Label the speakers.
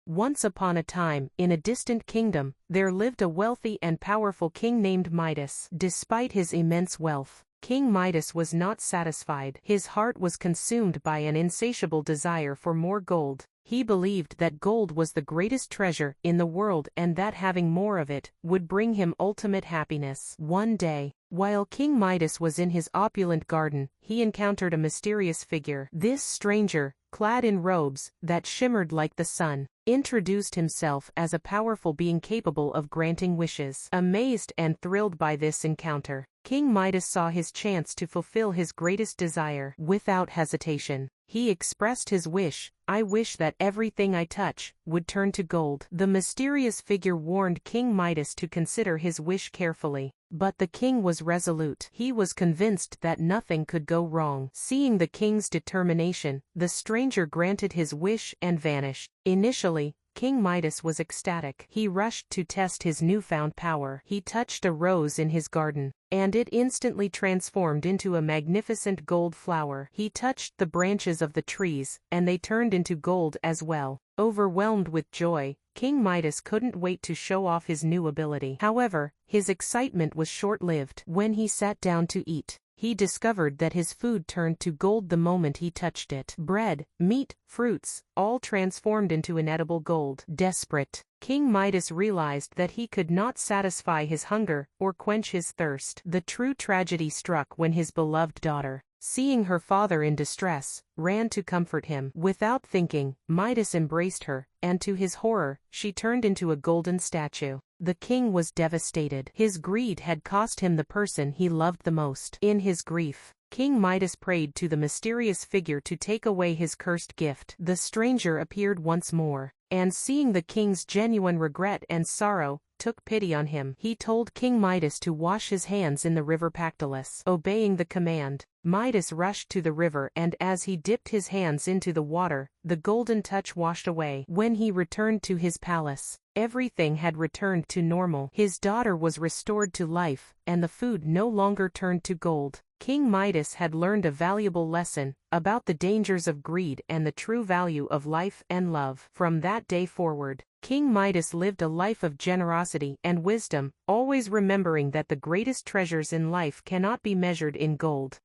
Speaker 1: Once upon a time, in a distant kingdom, there lived a wealthy and powerful king named Midas. Despite his immense wealth, King Midas was not satisfied. His heart was consumed by an insatiable desire for more gold. He believed that gold was the greatest treasure in the world and that having more of it would bring him ultimate happiness. One day, while King Midas was in his opulent garden, he encountered a mysterious figure. This stranger, clad in robes that shimmered like the sun, introduced himself as a powerful being capable of granting wishes. Amazed and thrilled by this encounter, King Midas saw his chance to fulfill his greatest desire. Without hesitation, he expressed his wish, "I wish that everything I touch would turn to gold." The mysterious figure warned King Midas to consider his wish carefully. But the king was resolute. He was convinced that nothing could go wrong. Seeing the king's determination, the stranger granted his wish and vanished. Initially, King Midas was ecstatic. He rushed to test his newfound power. He touched a rose in his garden, and it instantly transformed into a magnificent gold flower. He touched the branches of the trees, and they turned into gold as well. Overwhelmed with joy, King Midas couldn't wait to show off his new ability. However, his excitement was short-lived. When he sat down to eat, he discovered that his food turned to gold the moment he touched it. Bread, meat, fruits, all transformed into inedible gold. Desperate, King Midas realized that he could not satisfy his hunger or quench his thirst. The true tragedy struck when his beloved daughter, seeing her father in distress, ran to comfort him. Without thinking, Midas embraced her, and to his horror, she turned into a golden statue. The king was devastated. His greed had cost him the person he loved the most. In his grief, King Midas prayed to the mysterious figure to take away his cursed gift. The stranger appeared once more, and seeing the king's genuine regret and sorrow, took pity on him. He told King Midas to wash his hands in the river Pactolus. Obeying the command, Midas rushed to the river, and as he dipped his hands into the water, the golden touch washed away. When he returned to his palace, everything had returned to normal. His daughter was restored to life, and the food no longer turned to gold. King Midas had learned a valuable lesson about the dangers of greed and the true value of life and love. From that day forward, King Midas lived a life of generosity and wisdom, always remembering that the greatest treasures in life cannot be measured in gold.